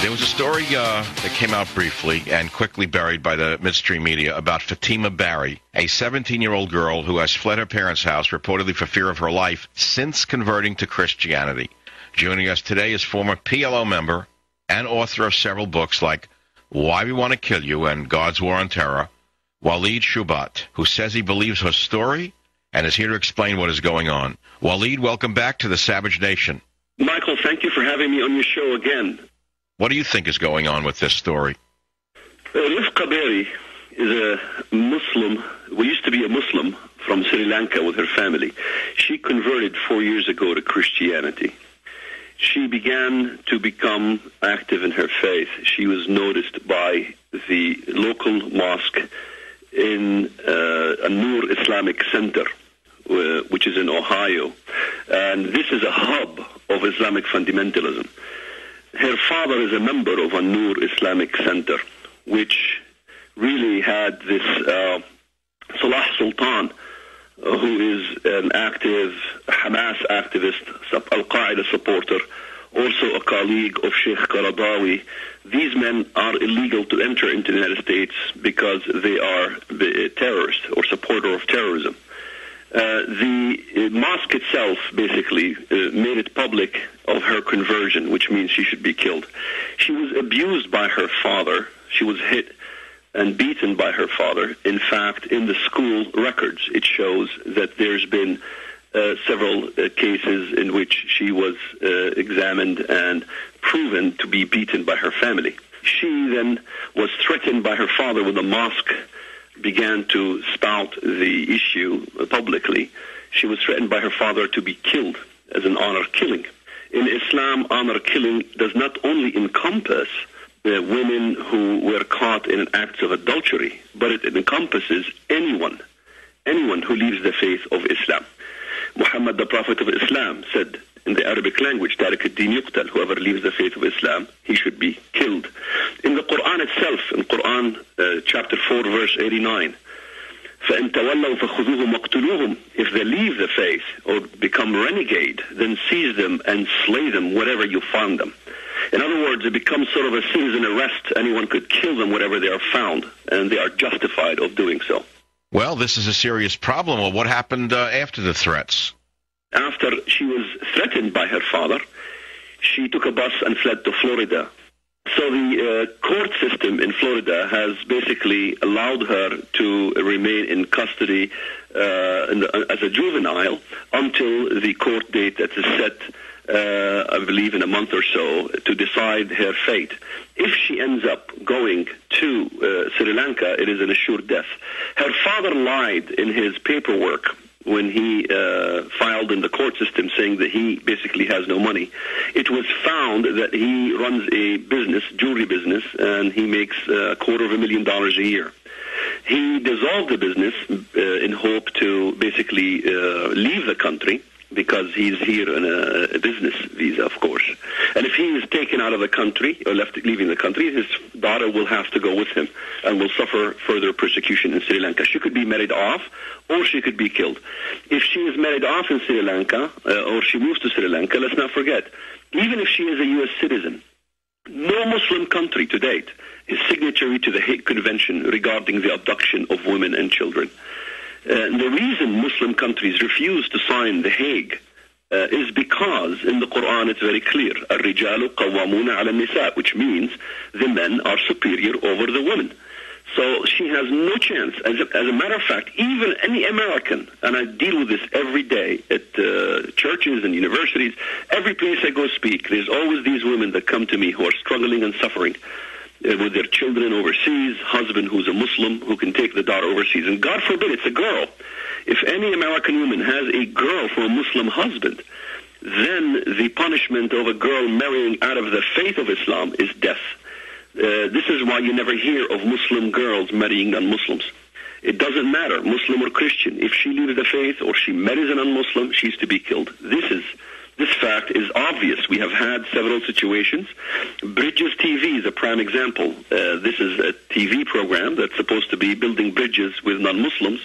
There was a story that came out briefly and quickly buried by the midstream media about Fahtima Bary, a 17-year-old girl who has fled her parents' house reportedly for fear of her life since converting to Christianity. Joining us today is former PLO member and author of several books like Why We Want to Kill You and God's War on Terror, Walid Shoebat, who says he believes her story and is here to explain what is going on. Walid, welcome back to the Savage Nation. Michael, thank you for having me on your show again. What do you think is going on with this story? Rifqa Bary is a Muslim, used to be a Muslim from Sri Lanka with her family. She converted 4 years ago to Christianity. She began to become active in her faith. She was noticed by the local mosque in a Noor Islamic Center, which is in Ohio. And this is a hub of Islamic fundamentalism. Her father is a member of a Noor Islamic Center, which really had this Salah Sultan, who is an active Hamas activist, Al-Qaeda supporter, also a colleague of Sheikh Qaradawi. These men are illegal to enter into the United States because they are terrorists or supporter of terrorism. The mosque itself basically made it public of her conversion, which means she should be killed. She was abused by her father. She was hit and beaten by her father. In fact, in the school records, it shows that there's been several cases in which she was examined and proven to be beaten by her family. She then was threatened by her father when the mosque began to spout the issue publicly. She was threatened by her father to be killed as an honor killing. In Islam, honor killing does not only encompass women who were caught in acts of adultery, but it encompasses anyone who leaves the faith of Islam. Muhammad, the Prophet of Islam, said in the Arabic language, Tariq ad-din yuqtal, whoever leaves the faith of Islam, he should be killed. In the Quran itself, in Quran chapter 4, verse 89, فَإِن تَوَلَّوْا فَخُذُوهُمْ وَاقْتُلُوهُم, if they leave the faith or become renegade, then seize them and slay them wherever you find them. In other words, it becomes sort of a citizen arrest. Anyone could kill them wherever they are found, and they are justified of doing so. Well, this is a serious problem. Well, what happened after the threats? After she was threatened by her father, she took a bus and fled to Florida. So the court system in Florida has basically allowed her to remain in custody as a juvenile until the court date that is set, I believe, in a month or so, to decide her fate. If she ends up going to Sri Lanka, it is an assured death. Her father lied in his paperwork when he filed in the court system saying that he basically has no money. It was found that he runs a business, jewelry business, and he makes $250,000 a year. He dissolved the business in hope to basically leave the country, because he's here on a business visa, of course. And if he is taken out of the country, or leaving the country, his daughter will have to go with him and will suffer further persecution in Sri Lanka. She could be married off, or she could be killed. If she is married off in Sri Lanka, or she moves to Sri Lanka, let's not forget, even if she is a U.S. citizen, no Muslim country to date is signatory to the Hague Convention regarding the abduction of women and children. The reason Muslim countries refuse to sign the Hague is because in the Quran it's very clear, الرجال قوامون على النساء, which means the men are superior over the women. So she has no chance. As a matter of fact, even any American, and I deal with this every day at churches and universities, every place I go speak, there's always these women that come to me who are struggling and suffering with their children overseas, husband who's a Muslim who can take the daughter overseas. And God forbid it's a girl. If any American woman has a girl for a Muslim husband, then the punishment of a girl marrying out of the faith of Islam is death. This is why you never hear of Muslim girls marrying non-Muslims. It doesn't matter, Muslim or Christian. If she leaves the faith or she marries a non-Muslim, she's to be killed. This fact is obvious. We have had several situations. Bridges TV is a prime example. This is a TV program that's supposed to be building bridges with non-Muslims.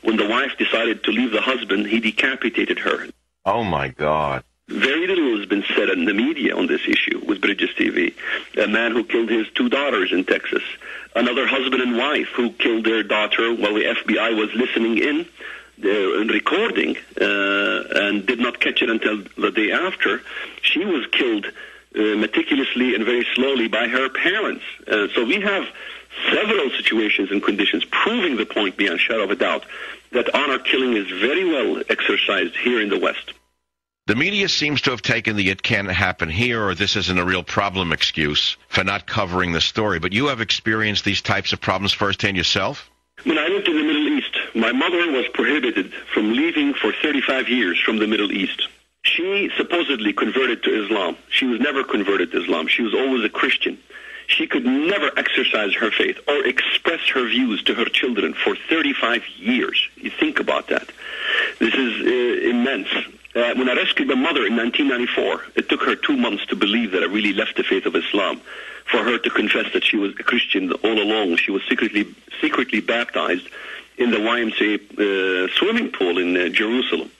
When the wife decided to leave the husband, he decapitated her. Oh, my God. Very little has been said in the media on this issue with Bridges TV. A man who killed his 2 daughters in Texas. Another husband and wife who killed their daughter while the FBI was listening in and recording and did not catch it until the day after. She was killed meticulously and very slowly by her parents. So we have several situations and conditions proving the point beyond shadow of a doubt that honor killing is very well exercised here in the West. The media seems to have taken the "it can't happen here" or "this isn't a real problem" excuse for not covering the story. But you have experienced these types of problems firsthand yourself? When I lived in the Middle East, my mother was prohibited from leaving for 35 years from the Middle East. She supposedly converted to Islam. She was never converted to Islam. She was always a Christian. She could never exercise her faith or express her views to her children for 35 years. You think about that. This is immense. When I rescued my mother in 1994, it took her 2 months to believe that I really left the faith of Islam. For her to confess that she was a Christian all along. She was secretly baptized in the YMCA swimming pool in Jerusalem.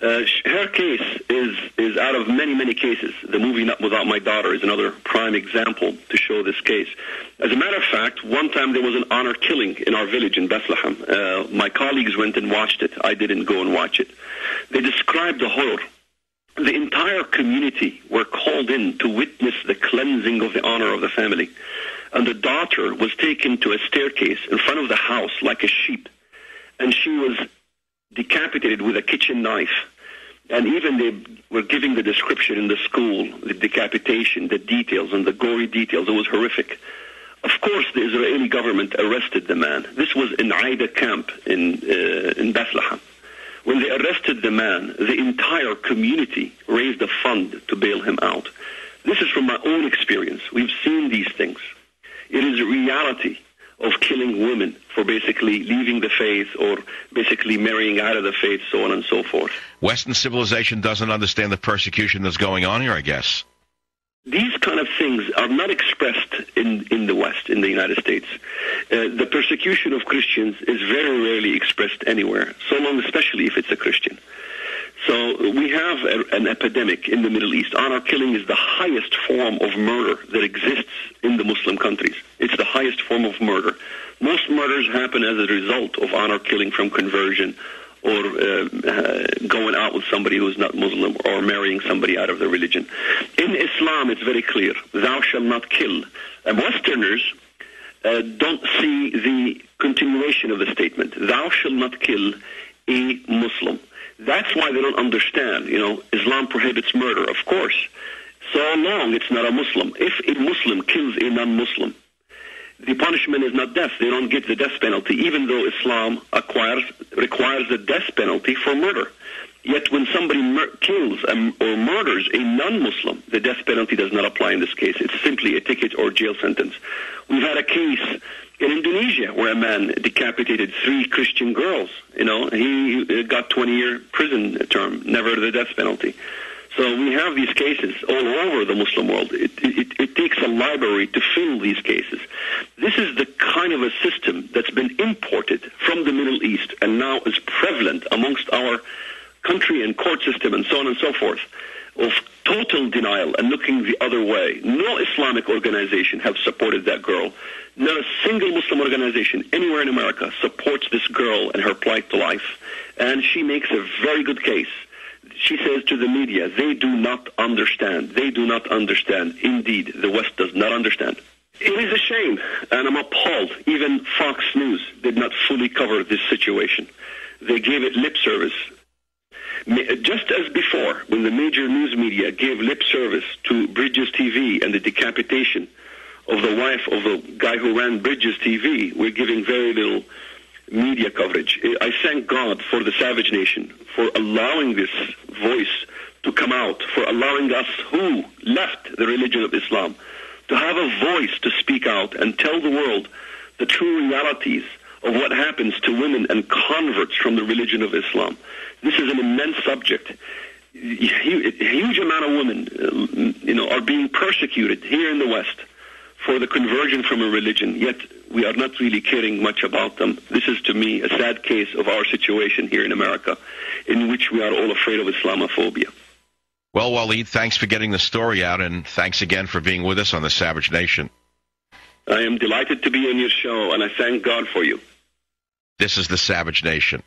Her case is out of many, many cases. The movie Not Without My Daughter is another prime example to show this case. As a matter of fact, one time there was an honor killing in our village in Bethlehem. My colleagues went and watched it. I didn't go and watch it. They described the horror. The entire community were called in to witness the cleansing of the honor of the family. And the daughter was taken to a staircase in front of the house like a sheep. And she was decapitated with a kitchen knife. And even they were giving the description in the school, the decapitation, the details, and the gory details. It was horrific. Of course, the Israeli government arrested the man. This was in Aida camp in Bethlehem. When they arrested the man, the entire community raised a fund to bail him out. This is from my own experience. We've seen these things. It is a reality of killing women for basically leaving the faith or basically marrying out of the faith, so on and so forth. Western civilization doesn't understand the persecution that's going on here, I guess. These kind of things are not expressed in the West, in the United States. The persecution of Christians is very rarely expressed anywhere, so long, especially if it's a Christian. So we have an epidemic in the Middle East. Honor killing is the highest form of murder that exists in the Muslim countries. It's the highest form of murder. Most murders happen as a result of honor killing from conversion or going out with somebody who's not Muslim or marrying somebody out of the religion. In Islam, it's very clear, thou shalt not kill. And Westerners don't see the continuation of the statement, thou shalt not kill a Muslim. That's why they don't understand, Islam prohibits murder, of course, so long it's not a Muslim. If a Muslim kills a non-Muslim, the punishment is not death. They don't get the death penalty, even though Islam requires the death penalty for murder. Yet when somebody kills or murders a non-Muslim, the death penalty does not apply in this case. It's simply a ticket or jail sentence. We've had a case in Indonesia where a man decapitated 3 Christian girls. He got 20-year prison term, never the death penalty. So we have these cases all over the Muslim world. It takes a library to fill these cases. This is the kind of a system that's been imported from the Middle East and now is prevalent amongst our country and court system and so on and so forth, of total denial and looking the other way. No Islamic organization have supported that girl. Not a single Muslim organization anywhere in America supports this girl and her plight to life. And she makes a very good case. She says to the media, they do not understand. They do not understand. Indeed, the West does not understand. It is a shame, and I'm appalled. Even Fox News did not fully cover this situation. They gave it lip service. Just as before, when the major news media gave lip service to Bridges TV and the decapitation of the wife of the guy who ran Bridges TV, we're giving very little media coverage. I thank God for the Savage Nation, for allowing this voice to come out, for allowing us who left the religion of Islam to have a voice to speak out and tell the world the true realities of what happens to women and converts from the religion of Islam. This is an immense subject. A huge amount of women, are being persecuted here in the West for the conversion from a religion, yet we are not really caring much about them. This is, to me, a sad case of our situation here in America, in which we are all afraid of Islamophobia. Well, Walid, thanks for getting the story out, and thanks again for being with us on the Savage Nation. I am delighted to be on your show, and I thank God for you. This is the Savage Nation.